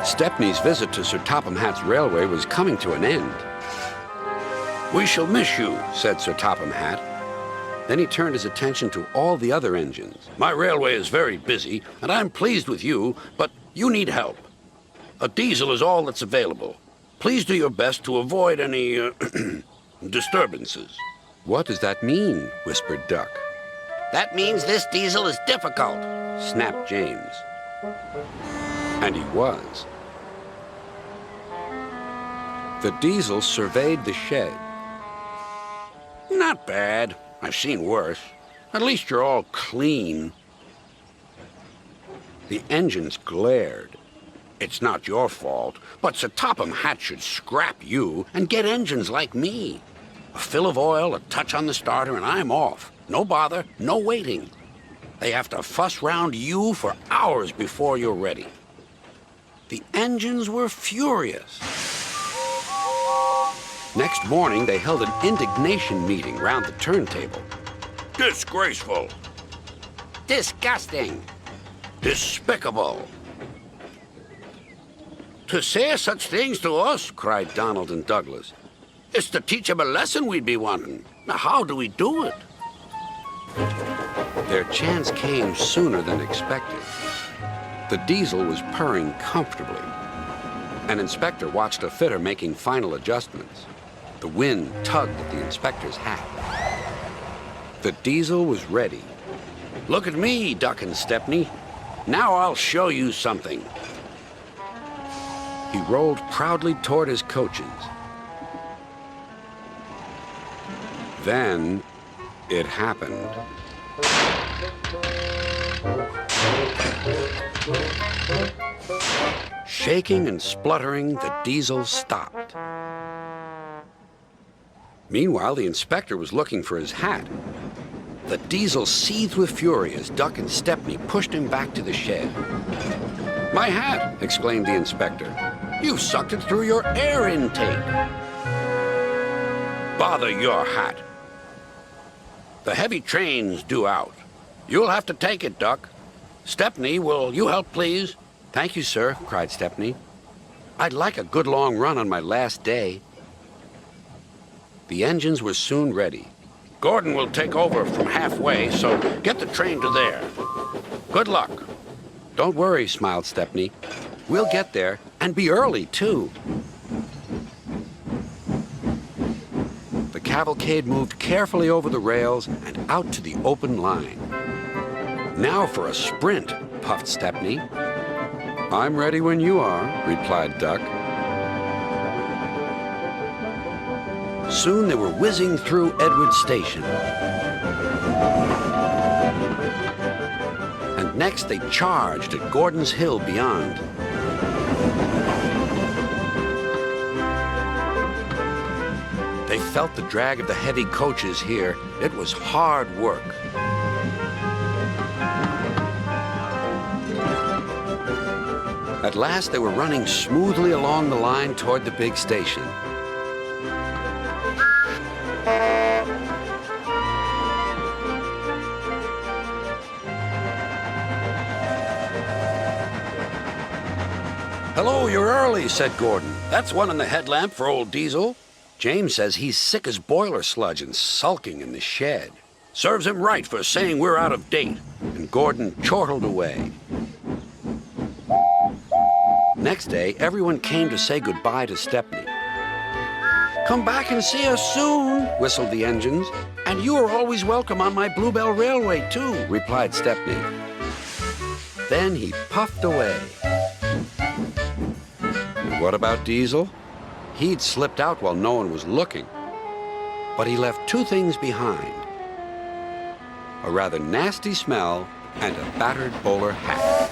Stepney's visit to Sir Topham Hatt's railway was coming to an end. "We shall miss you," said Sir Topham Hatt. Then he turned his attention to all the other engines. "My railway is very busy, and I'm pleased with you, but you need help. A diesel is all that's available. Please do your best to avoid any disturbances." "What does that mean?" whispered Duck. "That means this diesel is difficult," snapped James. And he was. The diesel surveyed the shed. "Not bad. I've seen worse. At least you're all clean." The engines glared. "It's not your fault, but Sir Topham Hatt should scrap you and get engines like me. A fill of oil, a touch on the starter, and I'm off. No bother, no waiting. They have to fuss round you for hours before you're ready." The engines were furious. Next morning, they held an indignation meeting round the turntable. "Disgraceful. disgusting. Despicable. To say such things to us," cried Donald and Douglas, "is to teach him a lesson we'd be wanting. Now, how do we do it?" Their chance came sooner than expected. The diesel was purring comfortably. An inspector watched a fitter making final adjustments. The wind tugged at the inspector's hat. The diesel was ready. "Look at me, Duck and Stepney. Now I'll show you something." He rolled proudly toward his coaches. Then it happened. Shaking and spluttering, the diesel stopped. Meanwhile, the inspector was looking for his hat. The diesel seethed with fury as Duck and Stepney pushed him back to the shed. "My hat!" exclaimed the inspector. "You've sucked it through your air intake." "Bother your hat. The heavy train's due out. You'll have to take it, Duck. Stepney, will you help, please?" "Thank you, sir," cried Stepney. "I'd like a good long run on my last day." The engines were soon ready. "Gordon will take over from halfway, so get the train to there. Good luck." "Don't worry," smiled Stepney. "We'll get there, and be early, too." The cavalcade moved carefully over the rails and out to the open line. "Now for a sprint," puffed Stepney. "I'm ready when you are," replied Duck. Soon they were whizzing through Edward Station. And next they charged at Gordon's Hill beyond. They felt the drag of the heavy coaches here. It was hard work. At last they were running smoothly along the line toward the big station. "Hello, you're early," said Gordon. "That's one in the headlamp for old Diesel." James says he's sick as boiler sludge and sulking in the shed. "Serves him right for saying we're out of date." And Gordon chortled away. Next day, everyone came to say goodbye to Stepney. "Come back and see us soon," whistled the engines. "And you are always welcome on my Bluebell Railway, too," replied Stepney. Then he puffed away. And what about Diesel? He'd slipped out while no one was looking. But he left two things behind: a rather nasty smell and a battered bowler hat.